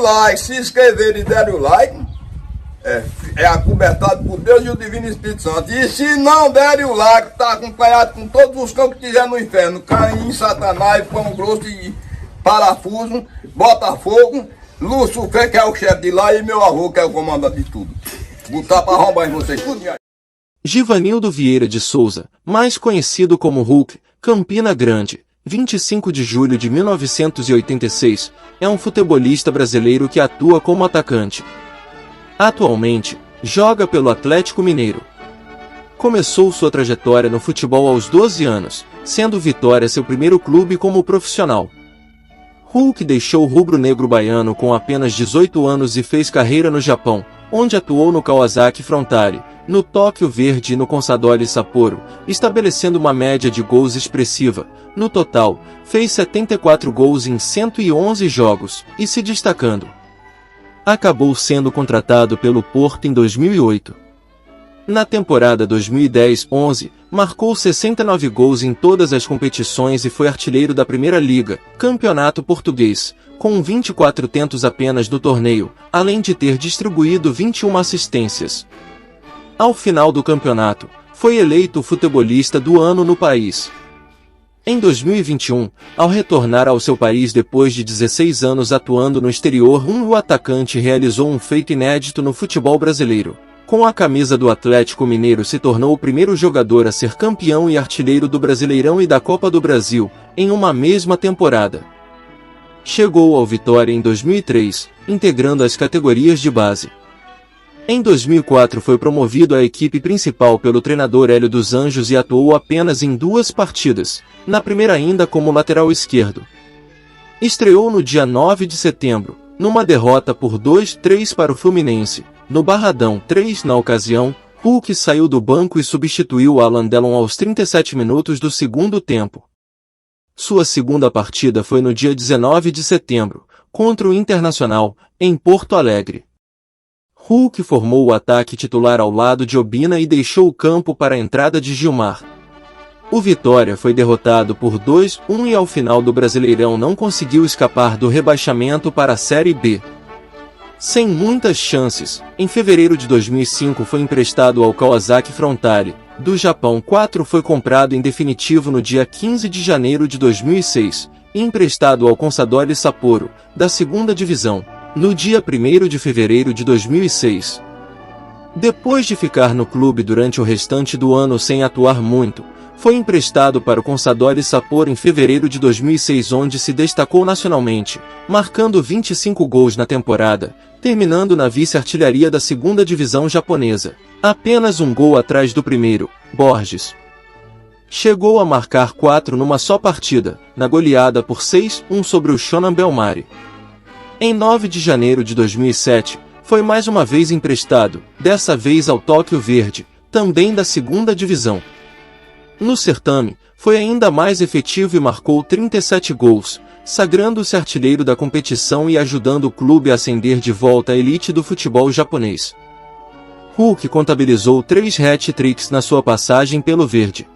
like, se inscreverem e derem o like, é acobertado por Deus e o Divino Espírito Santo. E se não derem o like, está acompanhado com todos os cães que tiver no inferno: Caim, Satanás, Pão Grosso e Parafuso, Botafogo, Lucifer, que é o chefe de lá, e meu avô, que é o comandante de tudo. Botar para arrombar em vocês tudo. Givanildo Vieira de Souza, mais conhecido como Hulk, Campina Grande, 25 de julho de 1986, é um futebolista brasileiro que atua como atacante. Atualmente, joga pelo Atlético Mineiro. Começou sua trajetória no futebol aos 12 anos, sendo Vitória seu primeiro clube como profissional. Hulk deixou o rubro-negro baiano com apenas 18 anos e fez carreira no Japão, onde atuou no Kawasaki Frontale, no Tóquio Verde e no Consadole Sapporo, estabelecendo uma média de gols expressiva. No total, fez 74 gols em 111 jogos, e se destacando. Acabou sendo contratado pelo Porto em 2008. Na temporada 2010-11, marcou 69 gols em todas as competições e foi artilheiro da Primeira Liga, campeonato português, com 24 tentos apenas no torneio, além de ter distribuído 21 assistências. Ao final do campeonato, foi eleito o futebolista do ano no país. Em 2021, ao retornar ao seu país depois de 16 anos atuando no exterior, o atacante realizou um feito inédito no futebol brasileiro. Com a camisa do Atlético Mineiro, se tornou o primeiro jogador a ser campeão e artilheiro do Brasileirão e da Copa do Brasil, em uma mesma temporada. Chegou ao Vitória em 2003, integrando as categorias de base. Em 2004 foi promovido à equipe principal pelo treinador Hélio dos Anjos e atuou apenas em 2 partidas, na primeira ainda como lateral esquerdo. Estreou no dia 9 de setembro, numa derrota por 2-3 para o Fluminense. No Barradão 3 na ocasião, Hulk saiu do banco e substituiu Alan Delon aos 37 minutos do segundo tempo. Sua segunda partida foi no dia 19 de setembro, contra o Internacional, em Porto Alegre. Hulk formou o ataque titular ao lado de Obina e deixou o campo para a entrada de Gilmar. O Vitória foi derrotado por 2-1 e ao final do Brasileirão não conseguiu escapar do rebaixamento para a Série B. Sem muitas chances, em fevereiro de 2005 foi emprestado ao Kawasaki Frontale, do Japão. 4 foi comprado em definitivo no dia 15 de janeiro de 2006, e emprestado ao Consadole Sapporo, da segunda divisão, no dia 1º de fevereiro de 2006. Depois de ficar no clube durante o restante do ano sem atuar muito, foi emprestado para o Consadole Sapporo em fevereiro de 2006, onde se destacou nacionalmente, marcando 25 gols na temporada, terminando na vice-artilharia da segunda divisão japonesa, apenas um gol atrás do primeiro, Borges. Chegou a marcar 4 numa só partida, na goleada por 6-1 sobre o Shonan Bellmare. Em 9 de janeiro de 2007, foi mais uma vez emprestado, dessa vez ao Tóquio Verde, também da segunda divisão. No certame, foi ainda mais efetivo e marcou 37 gols, sagrando-se artilheiro da competição e ajudando o clube a ascender de volta à elite do futebol japonês. Hulk contabilizou 3 hat-tricks na sua passagem pelo Verde.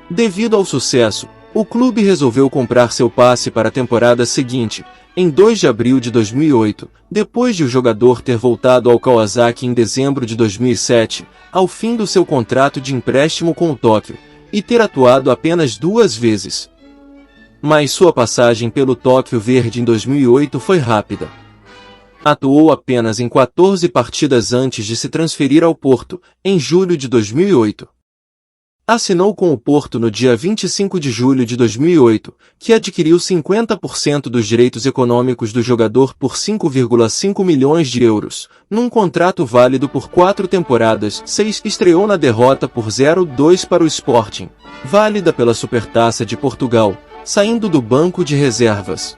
Devido ao sucesso, o clube resolveu comprar seu passe para a temporada seguinte, em 2 de abril de 2008, depois de o jogador ter voltado ao Kawasaki em dezembro de 2007, ao fim do seu contrato de empréstimo com o Tóquio, e ter atuado apenas 2 vezes. Mas sua passagem pelo Tóquio Verde em 2008 foi rápida. Atuou apenas em 14 partidas antes de se transferir ao Porto, em julho de 2008. Assinou com o Porto no dia 25 de julho de 2008, que adquiriu 50% dos direitos econômicos do jogador por 5,5 milhões de euros, num contrato válido por 4 temporadas. 6 estreou na derrota por 0-2 para o Sporting, válida pela Supertaça de Portugal, saindo do banco de reservas.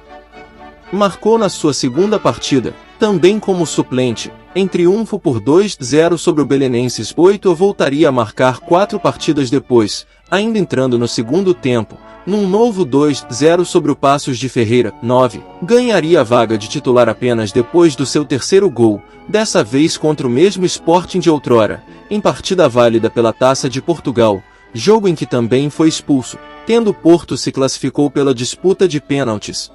Marcou na sua segunda partida, também como suplente, em triunfo por 2-0 sobre o Belenenses. 8 voltaria a marcar 4 partidas depois, ainda entrando no segundo tempo, num novo 2-0 sobre o Paços de Ferreira. 9 ganharia a vaga de titular apenas depois do seu terceiro gol, dessa vez contra o mesmo Sporting de outrora, em partida válida pela Taça de Portugal, jogo em que também foi expulso, tendo o Porto se classificou pela disputa de pênaltis.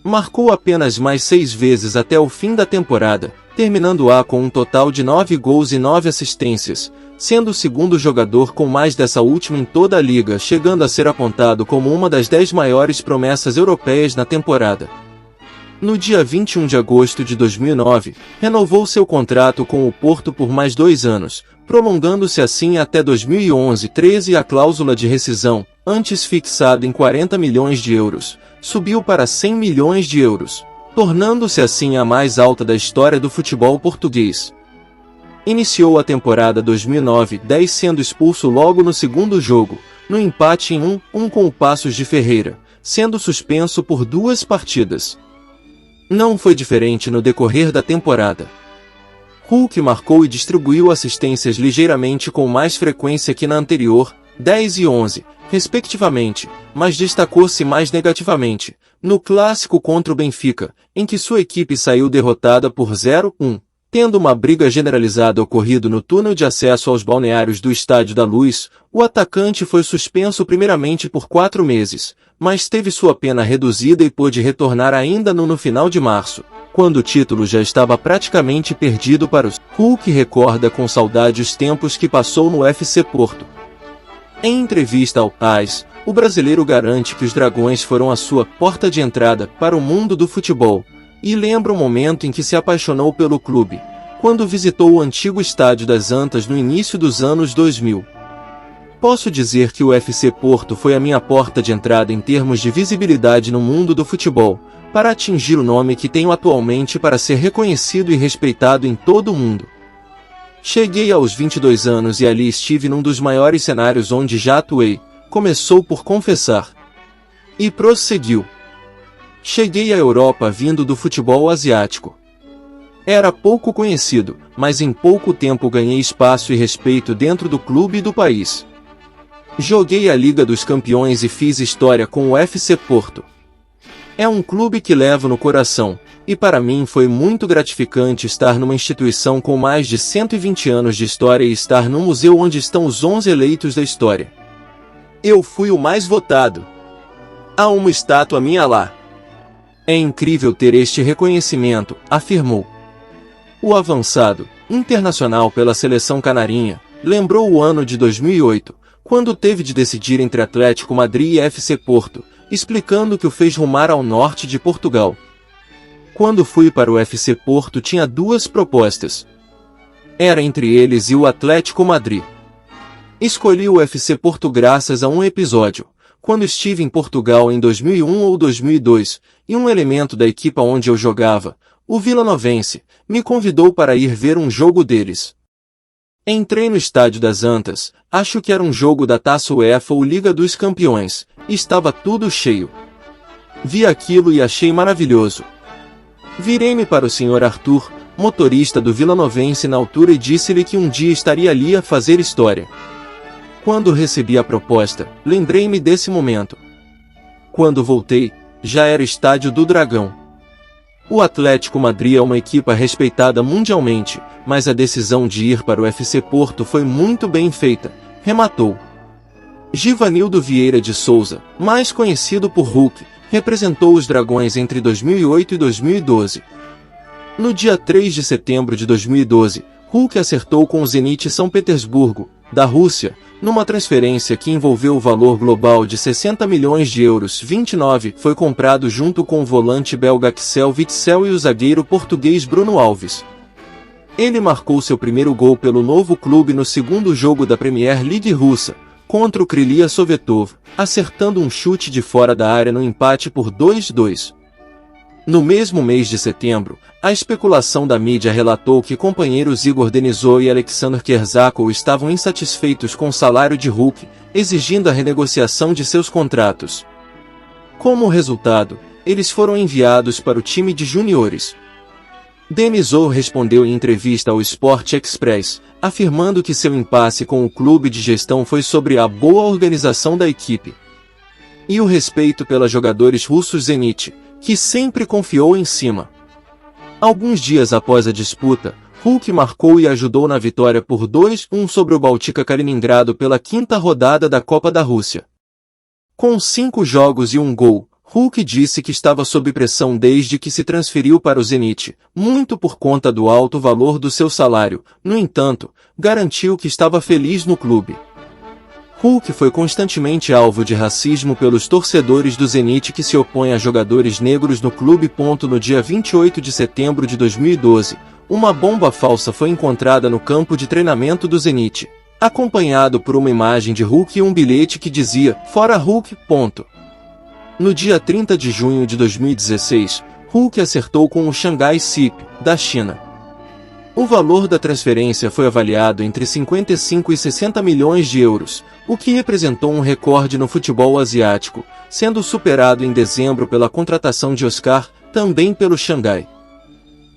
Marcou apenas mais 6 vezes até o fim da temporada, terminando-a com um total de 9 gols e 9 assistências, sendo o segundo jogador com mais dessa última em toda a liga, chegando a ser apontado como uma das 10 maiores promessas europeias na temporada. No dia 21 de agosto de 2009, renovou seu contrato com o Porto por mais 2 anos, prolongando-se assim até 2011-13 e a cláusula de rescisão, antes fixada em 40 milhões de euros, subiu para 100 milhões de euros, tornando-se assim a mais alta da história do futebol português. Iniciou a temporada 2009-10 sendo expulso logo no segundo jogo, no empate em 1-1 com o Paços de Ferreira, sendo suspenso por 2 partidas. Não foi diferente no decorrer da temporada. Hulk marcou e distribuiu assistências ligeiramente com mais frequência que na anterior, 10 e 11, respectivamente, mas destacou-se mais negativamente, no clássico contra o Benfica, em que sua equipe saiu derrotada por 0-1. Tendo uma briga generalizada ocorrido no túnel de acesso aos balneários do Estádio da Luz, o atacante foi suspenso primeiramente por 4 meses, mas teve sua pena reduzida e pôde retornar ainda no final de março, quando o título já estava praticamente perdido para os. Hulk recorda com saudade os tempos que passou no FC Porto. Em entrevista ao AS, o brasileiro garante que os Dragões foram a sua porta de entrada para o mundo do futebol, e lembra o momento em que se apaixonou pelo clube, quando visitou o antigo Estádio das Antas no início dos anos 2000. Posso dizer que o FC Porto foi a minha porta de entrada em termos de visibilidade no mundo do futebol, para atingir o nome que tenho atualmente para ser reconhecido e respeitado em todo o mundo. Cheguei aos 22 anos e ali estive num dos maiores cenários onde já atuei, começou por confessar. E prosseguiu. Cheguei à Europa vindo do futebol asiático. Era pouco conhecido, mas em pouco tempo ganhei espaço e respeito dentro do clube e do país. Joguei a Liga dos Campeões e fiz história com o FC Porto. É um clube que levo no coração, e para mim foi muito gratificante estar numa instituição com mais de 120 anos de história e estar num museu onde estão os 11 eleitos da história. Eu fui o mais votado. Há uma estátua minha lá. É incrível ter este reconhecimento, afirmou. O avançado, internacional pela seleção canarinha, lembrou o ano de 2008, quando teve de decidir entre Atlético Madrid e FC Porto, explicando que o fez rumar ao norte de Portugal. Quando fui para o FC Porto tinha 2 propostas. Era entre eles e o Atlético Madrid. Escolhi o FC Porto graças a um episódio, quando estive em Portugal em 2001 ou 2002, e um elemento da equipa onde eu jogava, o Vilanovense, me convidou para ir ver um jogo deles. Entrei no Estádio das Antas, acho que era um jogo da Taça UEFA ou Liga dos Campeões, e estava tudo cheio. Vi aquilo e achei maravilhoso. Virei-me para o Sr. Arthur, motorista do Vilanovense na altura, e disse-lhe que um dia estaria ali a fazer história. Quando recebi a proposta, lembrei-me desse momento. Quando voltei, já era Estádio do Dragão. O Atlético Madrid é uma equipa respeitada mundialmente, mas a decisão de ir para o FC Porto foi muito bem feita, rematou. Givanildo Vieira de Souza, mais conhecido por Hulk, representou os Dragões entre 2008 e 2012. No dia 3 de setembro de 2012, Hulk acertou com o Zenit São Petersburgo, da Rússia, numa transferência que envolveu o valor global de 60 milhões de euros. 29 foi comprado junto com o volante belga Axel Witsel e o zagueiro português Bruno Alves. Ele marcou seu primeiro gol pelo novo clube no segundo jogo da Premier League russa, contra o Krylia Sovetov, acertando um chute de fora da área no empate por 2-2. No mesmo mês de setembro, a especulação da mídia relatou que companheiros Igor Denisov e Alexander Kerzakov estavam insatisfeitos com o salário de Hulk, exigindo a renegociação de seus contratos. Como resultado, eles foram enviados para o time de juniores. Denisov respondeu em entrevista ao Sport Express, afirmando que seu impasse com o clube de gestão foi sobre a boa organização da equipe e o respeito pelos jogadores russos Zenit, que sempre confiou em cima. Alguns dias após a disputa, Hulk marcou e ajudou na vitória por 2-1 sobre o Baltika Kaliningrado pela 5ª rodada da Copa da Rússia. Com 5 jogos e 1 gol, Hulk disse que estava sob pressão desde que se transferiu para o Zenit, muito por conta do alto valor do seu salário. No entanto, garantiu que estava feliz no clube. Hulk foi constantemente alvo de racismo pelos torcedores do Zenit que se opõem a jogadores negros no clube. No dia 28 de setembro de 2012, uma bomba falsa foi encontrada no campo de treinamento do Zenit, acompanhado por uma imagem de Hulk e um bilhete que dizia "Fora Hulk". No dia 30 de junho de 2016, Hulk acertou com o Shanghai SIP, da China. O valor da transferência foi avaliado entre 55 e 60 milhões de euros, o que representou um recorde no futebol asiático, sendo superado em dezembro pela contratação de Oscar, também pelo Xangai.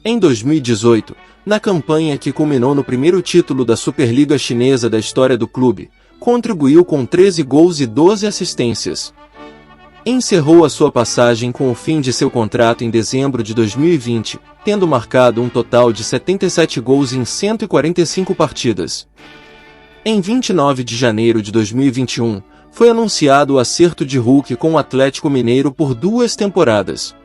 Em 2018, na campanha que culminou no primeiro título da Superliga Chinesa da história do clube, contribuiu com 13 gols e 12 assistências. Encerrou a sua passagem com o fim de seu contrato em dezembro de 2020, tendo marcado um total de 77 gols em 145 partidas. Em 29 de janeiro de 2021, foi anunciado o acerto de Hulk com o Atlético Mineiro por 2 temporadas.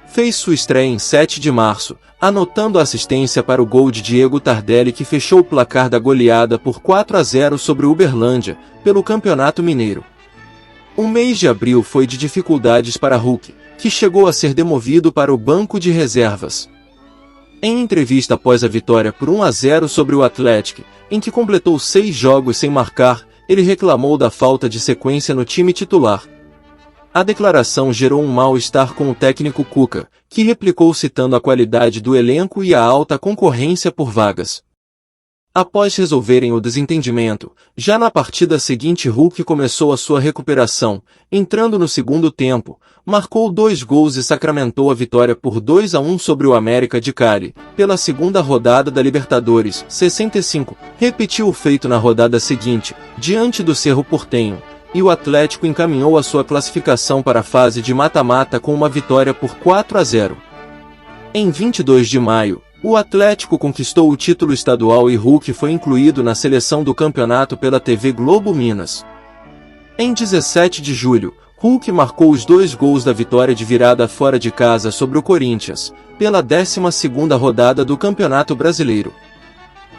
Fez sua estreia em 7 de março, anotando a assistência para o gol de Diego Tardelli que fechou o placar da goleada por 4-0 sobre o Uberlândia, pelo Campeonato Mineiro. O mês de abril foi de dificuldades para Hulk, que chegou a ser demovido para o banco de reservas. Em entrevista após a vitória por 1-0 sobre o Atlético, em que completou 6 jogos sem marcar, ele reclamou da falta de sequência no time titular. A declaração gerou um mal-estar com o técnico Cuca, que replicou citando a qualidade do elenco e a alta concorrência por vagas. Após resolverem o desentendimento, já na partida seguinte Hulk começou a sua recuperação, entrando no segundo tempo, marcou 2 gols e sacramentou a vitória por 2-1 sobre o América de Cali, pela segunda rodada da Libertadores, 65. Repetiu o feito na rodada seguinte, diante do Cerro Porteño, e o Atlético encaminhou a sua classificação para a fase de mata-mata com uma vitória por 4-0. Em 22 de maio, o Atlético conquistou o título estadual e Hulk foi incluído na seleção do campeonato pela TV Globo Minas. Em 17 de julho, Hulk marcou os 2 gols da vitória de virada fora de casa sobre o Corinthians, pela 12ª rodada do Campeonato Brasileiro.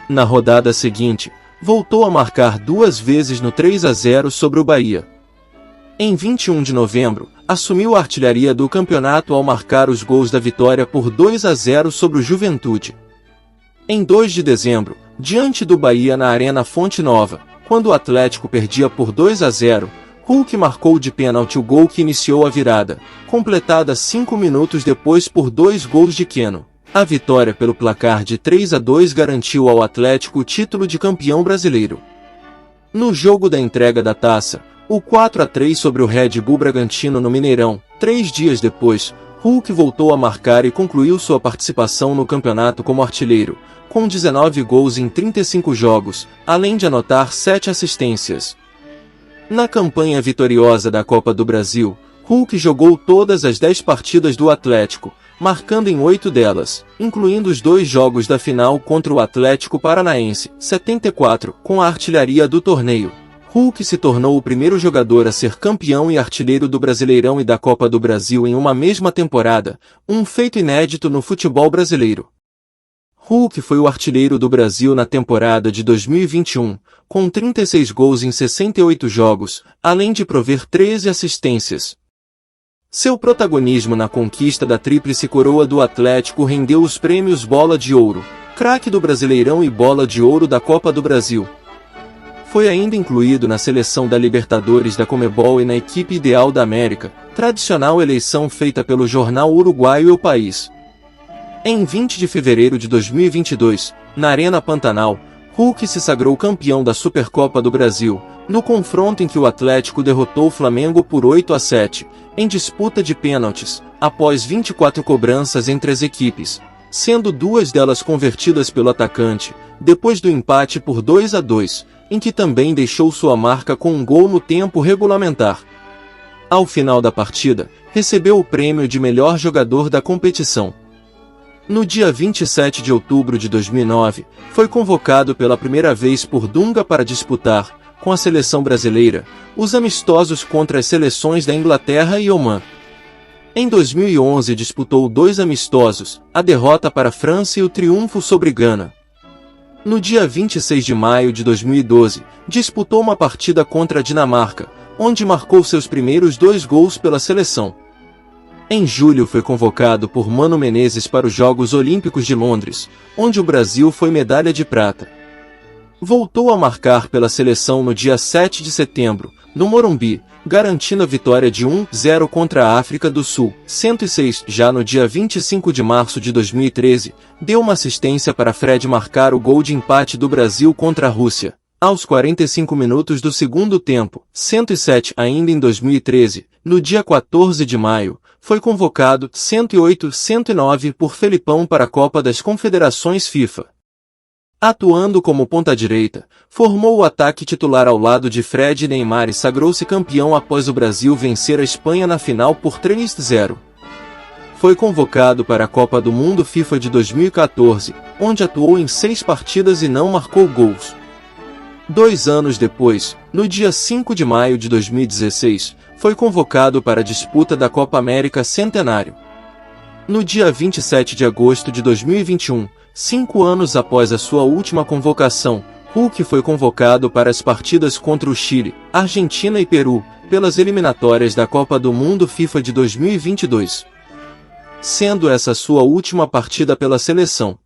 Na rodada seguinte, voltou a marcar 2 vezes no 3-0 sobre o Bahia. Em 21 de novembro, assumiu a artilharia do campeonato ao marcar os gols da vitória por 2-0 sobre o Juventude. Em 2 de dezembro, diante do Bahia na Arena Fonte Nova, quando o Atlético perdia por 2-0, Hulk marcou de pênalti o gol que iniciou a virada, completada 5 minutos depois por 2 gols de Keno. A vitória pelo placar de 3-2 garantiu ao Atlético o título de campeão brasileiro. No jogo da entrega da taça, o 4-3 sobre o Red Bull Bragantino no Mineirão, 3 dias depois, Hulk voltou a marcar e concluiu sua participação no campeonato como artilheiro, com 19 gols em 35 jogos, além de anotar 7 assistências. Na campanha vitoriosa da Copa do Brasil, Hulk jogou todas as 10 partidas do Atlético, marcando em 8 delas, incluindo os 2 jogos da final contra o Atlético Paranaense, 74, com a artilharia do torneio. Hulk se tornou o primeiro jogador a ser campeão e artilheiro do Brasileirão e da Copa do Brasil em uma mesma temporada, um feito inédito no futebol brasileiro. Hulk foi o artilheiro do Brasil na temporada de 2021, com 36 gols em 68 jogos, além de prover 13 assistências. Seu protagonismo na conquista da tríplice coroa do Atlético rendeu os prêmios Bola de Ouro, Craque do Brasileirão e Bola de Ouro da Copa do Brasil. Foi ainda incluído na seleção da Libertadores da Conmebol e na equipe ideal da América, tradicional eleição feita pelo jornal uruguaio El País. Em 20 de fevereiro de 2022, na Arena Pantanal, Hulk se sagrou campeão da Supercopa do Brasil, no confronto em que o Atlético derrotou o Flamengo por 8-7, em disputa de pênaltis, após 24 cobranças entre as equipes, sendo 2 delas convertidas pelo atacante, depois do empate por 2-2, em que também deixou sua marca com um gol no tempo regulamentar. Ao final da partida, recebeu o prêmio de melhor jogador da competição. No dia 27 de outubro de 2009, foi convocado pela primeira vez por Dunga para disputar, com a seleção brasileira, os amistosos contra as seleções da Inglaterra e Omã. Em 2011 disputou 2 amistosos, a derrota para a França e o triunfo sobre Gana. No dia 26 de maio de 2012, disputou uma partida contra a Dinamarca, onde marcou seus primeiros 2 gols pela seleção. Em julho foi convocado por Mano Menezes para os Jogos Olímpicos de Londres, onde o Brasil foi medalha de prata. Voltou a marcar pela seleção no dia 7 de setembro, no Morumbi, garantindo a vitória de 1-0 contra a África do Sul, 106. Já no dia 25 de março de 2013, deu uma assistência para Fred marcar o gol de empate do Brasil contra a Rússia, aos 45 minutos do segundo tempo, 107. Ainda em 2013, no dia 14 de maio, foi convocado 108-109 por Felipão para a Copa das Confederações FIFA. Atuando como ponta-direita, formou o ataque titular ao lado de Fred e Neymar e sagrou-se campeão após o Brasil vencer a Espanha na final por 3-0. Foi convocado para a Copa do Mundo FIFA de 2014, onde atuou em 6 partidas e não marcou gols. 2 anos depois, no dia 5 de maio de 2016, foi convocado para a disputa da Copa América Centenário. No dia 27 de agosto de 2021, 5 anos após a sua última convocação, Hulk foi convocado para as partidas contra o Chile, Argentina e Peru, pelas eliminatórias da Copa do Mundo FIFA de 2022. Sendo essa sua última partida pela seleção.